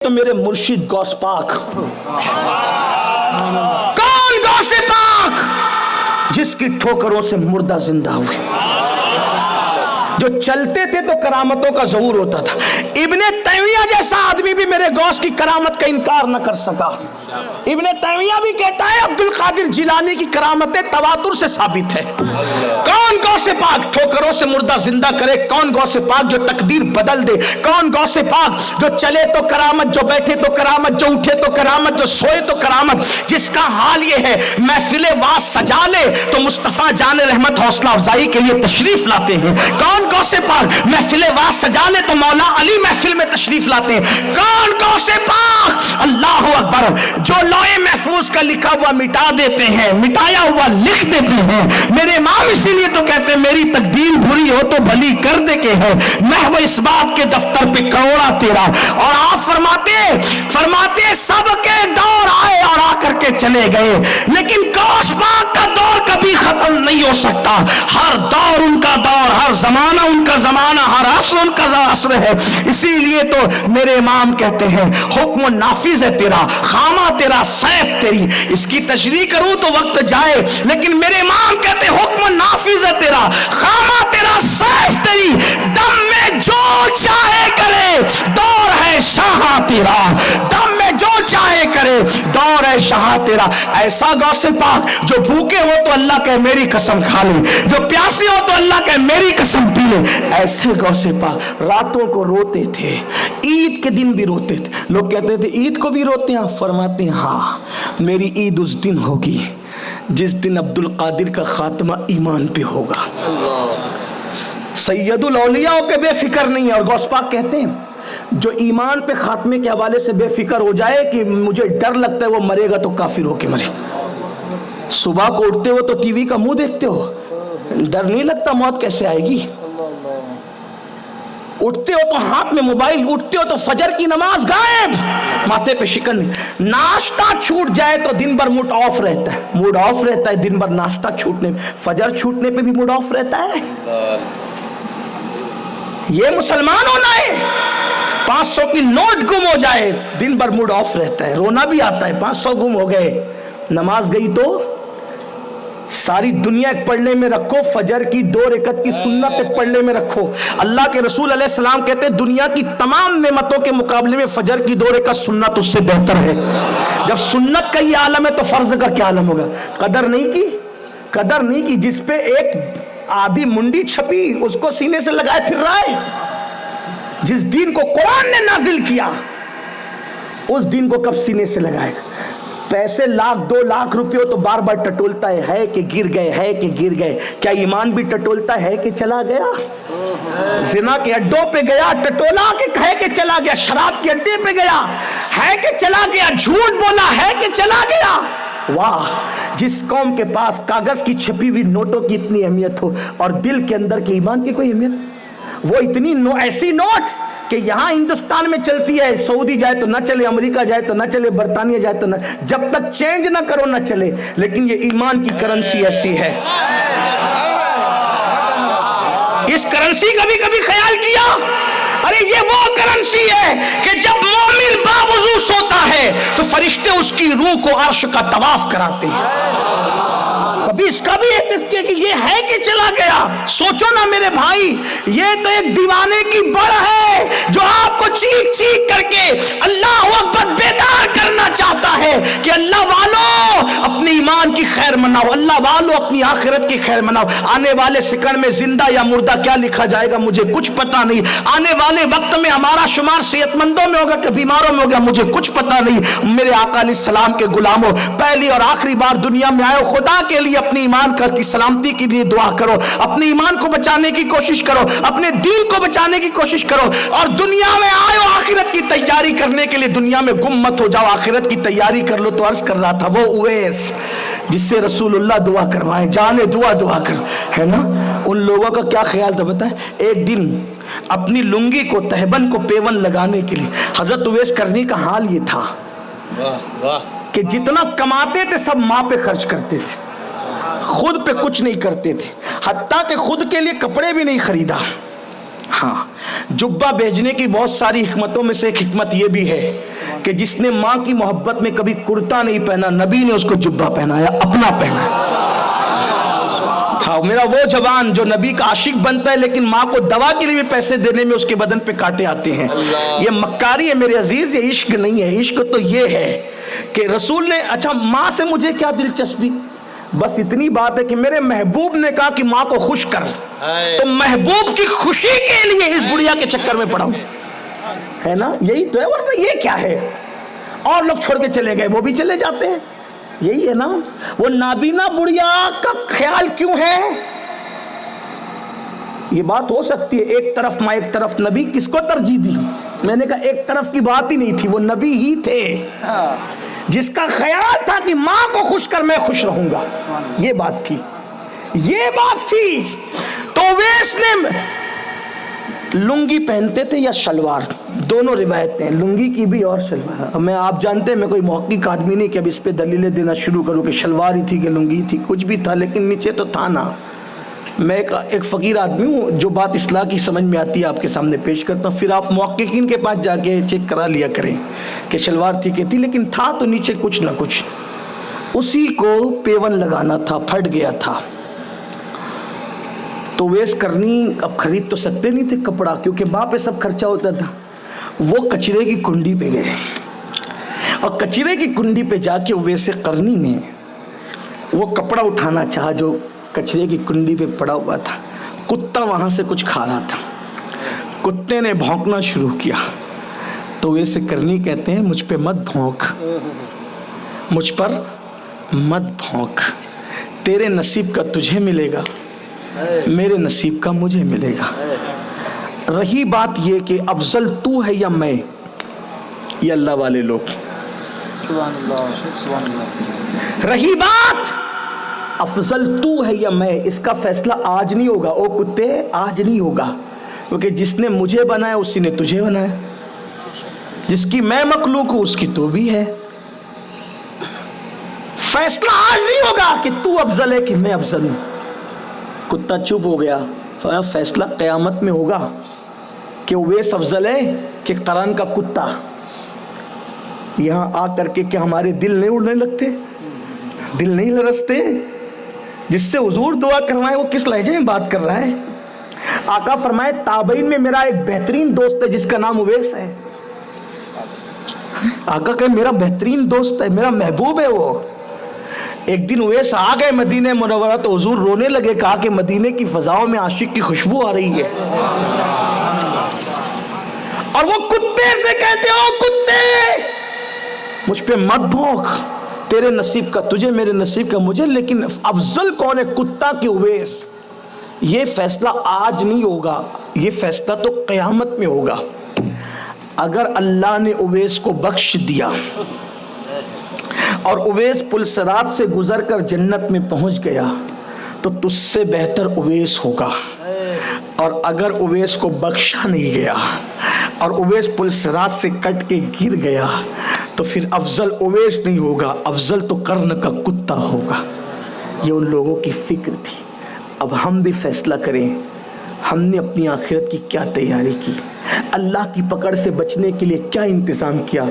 تو میرے مرشد غوث پاک. کون غوث پاک؟ جس کی ٹھوکروں سے مردہ زندہ ہوئے، جو چلتے تھے تو کرامتوں کا ظہور ہوتا تھا. ابن تیمیہ جیسا آدمی بھی میرے غوث کی کرامت کا انکار نہ کر سکا. ابن تیمیہ بھی کہتا ہے عبد القادر جیلانی کی کرامتیں تواتر سے ثابت ہے. کون غوث پاک ٹھوکروں سے مردہ زندہ کرے؟ کون غوث پاک جو تقدیر بدل دے؟ کون غوث پاک جو چلے تو کرامت، جو بیٹھے تو کرامت، جو اٹھے تو کرامت، جو سوئے تو کرامت، جس کا حال یہ ہے محفل واز سجا لے تو مصطفیٰ جان رحمت حوصلہ افزائی کے لیے تشریف لاتے ہیں. کون غوث پاک محفل واز سجا لے تو مولا علی محفل میں تشریف لاتے ہیں. کون غوث پاک اللہ اکبر جو لوح محفوظ کا لکھا ہوا مٹا دیتے ہیں، مٹایا ہوا لکھ دیتے ہیں. میرے امام اسی لیے تو کہتے ہیں میری تقدیر بری ہو تو بھلی کر دے کے ہے، محو اس بات کے دفتر پہ کروڑا تیرا. اور آپ فرماتے سب کے دور آئے اور آ کر کے چلے گئے، لیکن غوث پاک کا دور کبھی ختم نہیں ہو سکتا. ہر دور ان کا دور، ہر زمانہ ان کا زمانہ، ہر عصر ان کا عصر ہے. اسی لیے تو میرے امام کہتے ہیں حکم نافذ ہے تیرا، خامہ تیرا، سیف تیری. اس کی تشریح کروں تو وقت جائے، لیکن میرے امام کہتے ہیں حکم نافذ ہے تیرا، خامہ تیرا، سیف تیری. دم میں جو چاہے کرے دور ہے شاہ تیرا، دم میں جو چاہے کرے دور ہے شاہ تیرا. ایسا غوث پاک جو بھوکے ہو تو اللہ کہ میری قسم کھا لے، جو پیاسے ہو تو اللہ کہ میری قسم پی لے. ایسے غوث پاک راتوں کو روتے تھے، عید کے دن بھی روتے تھے. لوگ کہتے تھے عید کو بھی روتے ہیں؟ فرماتے ہیں ہاں میری عید اس دن ہوگی جس دن عبد القادر کا خاتمہ ایمان پہ ہوگا. سید الاولیاء کے بے فکر نہیں ہے. اور غوث پاک کہتے ہیں جو ایمان پہ خاتمے کے حوالے سے بے فکر ہو جائے کہ مجھے ڈر لگتا ہے وہ مرے گا تو کافر ہو کے مرے. صبح کو اٹھتے ہو تو ٹی وی کا منہ دیکھتے ہو، ڈر نہیں لگتا موت کیسے آئے گی؟ اٹھتے ہو تو ہاتھ میں موبائل، اٹھتے ہو تو فجر کی نماز غائب، ماتھے پہ شکن. ناشتہ چھوٹ جائے تو دن بھر موڈ آف رہتا ہے، موڈ آف رہتا ہے دن بھر. ناشتہ چھوٹنے، فجر چھوٹنے پہ بھی موڈ آف رہتا ہے. یہ مسلمان ہونا ہے. 500 کی نوٹ گم ہو جائے دن بھر موڈ آف رہتا ہے، رونا بھی آتا ہے. 500 گم ہو گئے، نماز گئی تو ساری دنیا ایک پڑھنے میں رکھو، فجر کی 2 رکعت کی سنت ایک پڑھنے میں رکھو. اللہ کے رسول علیہ السلام کہتے ہیں دنیا کی تمام نعمتوں کے مقابلے میں فجر کی 2 رکعت سنت اس سے بہتر ہے. جب سنت کا یہ عالم ہے تو فرض کا کیا عالم ہوگا؟ قدر نہیں کی. جس پہ ایک آدھی منڈی چھپی اس کو سینے سے لگائے پھر رہا ہے. جس دین کو قرآن نے نازل کیا اس دین کو کب سینے سے لگائے گا؟ پیسے 1,00,000 2 لاکھ روپے ہو تو بار بار ٹٹولتا ہے کہ گر گئے، ہے کہ گر گئے. کیا ایمان بھی ٹٹولتا ہے کہ چلا گیا؟ زنا کے اڈوں پہ گیا ٹٹولا کہ ہے کہ چلا گیا؟ شراب کے اڈے پہ گیا ہے کہ چلا گیا؟ جھوٹ بولا ہے کہ چلا گیا؟ واہ، جس قوم کے پاس کاغذ کی چھپی ہوئی نوٹوں کی اتنی اہمیت ہو اور دل کے اندر کے ایمان کی کوئی اہمیت. وہ اتنی ایسی نوٹ کہ یہاں ہندوستان میں چلتی ہے، سعودی جائے تو نہ چلے، امریکہ جائے تو نہ چلے، برطانیہ جائے تو نہ، جب تک چینج نہ کرو نہ چلے. لیکن یہ ایمان کی کرنسی ایسی ہے. اس کرنسی کا بھی کبھی خیال کیا؟ ارے یہ وہ کرنسی ہے کہ جب مومن باوضو سوتا ہے تو فرشتے اس کی روح کو عرش کا طواف کراتے ہیں. کبھی اس کا بھی احتیاط کہ یہ ہے کہ چلا گیا؟ سوچو نا میرے بھائی، یہ تو ایک دیوانے کی بڑھ ہے جو آپ کو چیخ چیخ کر کے اللہ اکبر بیدار کرنا چاہتا ہے کہ اللہ والو اپنے ایمان کی خیر مناؤ، اللہ والو اپنی آخرت کی خیر مناؤ. آنے والے سیکنڈ میں زندہ یا مردہ کیا لکھا جائے گا مجھے کچھ پتا نہیں. آنے والے وقت میں ہمارا شمار صحت مندوں میں ہوگا کہ بیماروں میں ہوگا مجھے کچھ پتا نہیں. میرے آقا علیہ السلام کے غلاموں، پہلی اور آخری بار دنیا میں آئے، خدا کے لیے اپنی ایمان کی سلامتی کے لیے دعا کرو، اپنے ایمان کو بچانے کی کوشش کرو، اپنے دین کو بچانے کی کوشش کرو. اور دنیا میں آئے ہو آخرت کی تیاری کرنے کے لیے، دنیا میں گم مت ہو جاؤ، آخرت کی تیاری کر لو. تو عرض کر رہا تھا وہ اویس جس سے رسول اللہ دعا کروائے، جانے دعا کر، ہے نا. ان لوگوں کا کیا خیال تھا بتائیں؟ ایک دن اپنی لنگی کو، تہبند کو پیون لگانے کے لیے حضرت اویس کرنی کا حال یہ تھا کہ جتنا کماتے تھے سب ماں پہ خرچ کرتے تھے، خود پہ کچھ نہیں کرتے تھے، حتیٰ کہ خود کے لیے کپڑے بھی نہیں خریدا. ہاں، جبہ بھیجنے کی بہت ساری حکمتوں میں سے ایک حکمت یہ بھی ہے کہ جس نے ماں کی محبت میں کبھی کرتا نہیں پہنا، نبی نے اس کو جبہ پہنایا، اپنا پہنا۔ ہاں، میرا وہ جوان جو نبی کا عاشق بنتا ہے لیکن ماں کو دوا کے لیے بھی پیسے دینے میں اس کے بدن پہ کانٹے آتے ہیں، یہ مکاری ہے میرے عزیز، یہ عشق نہیں ہے۔ عشق تو یہ ہے کہ رسول نے، اچھا ماں سے مجھے کیا دلچسپی، بس اتنی بات ہے کہ میرے محبوب نے کہا کہ ماں کو خوش کر، تو محبوب کی خوشی کے لیے اس بڑھیا کے چکر میں پڑا ہوں، ہے نا؟ یہی تو ہے، ورنہ یہ کیا ہے؟ اور لوگ چھوڑ کے چلے گئے، وہ بھی چلے جاتے ہیں، یہی ہے نا؟ وہ نابینا بڑھیا کا خیال کیوں ہے؟ یہ بات ہو سکتی ہے ایک طرف ماں ایک طرف نبی، کس کو ترجیح دی؟ میں نے کہا ایک طرف کی بات ہی نہیں تھی، وہ نبی ہی تھے جس کا خیال تھا کہ ماں کو خوش کر میں خوش رہوں گا، یہ بات تھی، یہ بات تھی۔ تو اویس نے لنگی پہنتے تھے یا شلوار، دونوں روایتیں ہیں، لنگی کی بھی اور شلوار۔ میں، آپ جانتے ہیں میں کوئی محقق آدمی نہیں کہ اب اس پہ دلیلیں دینا شروع کروں کہ شلوار ہی تھی کہ لنگی تھی، کچھ بھی تھا لیکن نیچے تو تھا نا۔ میں ایک فقیر آدمی ہوں، جو بات اصلاح کی سمجھ میں آتی ہے آپ کے سامنے پیش کرتا ہوں، پھر آپ محققین کے پاس جا کے چیک کرا لیا کریں کہ شلوار تھی کہ تھی، لیکن تھا تو نیچے کچھ نہ کچھ، اسی کو پیون لگانا تھا، پھٹ گیا تھا۔ تو ویس کرنی اب خرید تو سکتے نہیں تھے کپڑا، کیونکہ ماں پہ سب خرچہ ہوتا تھا، وہ کچرے کی کنڈی پہ گئے، اور کچرے کی کنڈی پہ جا کے ویسے کرنی نے وہ کپڑا اٹھانا چاہا جو کچرے کی کنڈی پہ پڑا ہوا تھا۔ کتا وہاں سے کچھ کھا رہا تھا، کتے نے بھونکنا شروع کیا، تو ویسے کرنی کہتے ہیں مجھ پہ مت بھونک، مجھ پر مت بھونک، تیرے نصیب کا تجھے ملے گا، میرے نصیب کا مجھے ملے گا۔ رہی بات یہ کہ افضل تو ہے یا میں، یہ اللہ والے لوگ، سبحان اللہ سبحان اللہ، رہی بات افضل تو ہے یا میں، اس کا فیصلہ آج نہیں ہوگا، او کتے آج نہیں ہوگا، کیونکہ جس نے مجھے بنایا اسی نے تجھے بنایا، جس کی میں مخلوق ہوں اس کی تو بھی ہے۔ فیصلہ آج نہیں ہوگا کہ تو افضل ہے کہ میں افضل ہوں۔ کتا چپ ہو گیا، فیصلہ قیامت میں ہوگا کہ اویس افضل ہے کہ قرن کا کتا۔ یہاں آ کر کے کیا ہمارے دل نہیں اڑنے لگتے، دل نہیں لرزتے؟ جس سے حضور دعا کروائے وہ کس لہجے میں بات کر رہا ہے؟ آقا فرمائے تابعین میں میرا ایک بہترین دوست ہے جس کا نام اویس ہے۔ آقا کہ میرا بہترین دوست ہے، میرا محبوب ہے وہ۔ ایک دن اویس آ گئے مدینہ منورہ تو حضور رونے لگے، کہا کہ مدینے کی فضاؤں میں عاشق کی خوشبو آ رہی ہے، اور وہ کتے سے کہتے ہو کتے مجھ پہ مت بھونک، تیرے نصیب کا تجھے، میرے نصیب کا مجھے، لیکن افضل کون ہے، کتا کی اویس؟ یہ فیصلہ آج نہیں ہوگا، یہ فیصلہ تو قیامت میں ہوگا۔ اگر اللہ نے اویس کو بخش دیا اور اویس پل صراط سے گزر کر جنت میں پہنچ گیا تو تجھ سے بہتر اویس ہوگا، اور اگر اویس کو بخشا نہیں گیا اور اویس پل صراط سے کٹ کے گر گیا تو پھر افضل اویس نہیں ہوگا، افضل تو قرن کا کتا ہوگا۔ یہ ان لوگوں کی فکر تھی۔ اب ہم بھی فیصلہ کریں، ہم نے اپنی آخرت کی کیا تیاری کی، اللہ کی پکڑ سے بچنے کے لیے کیا انتظام کیا۔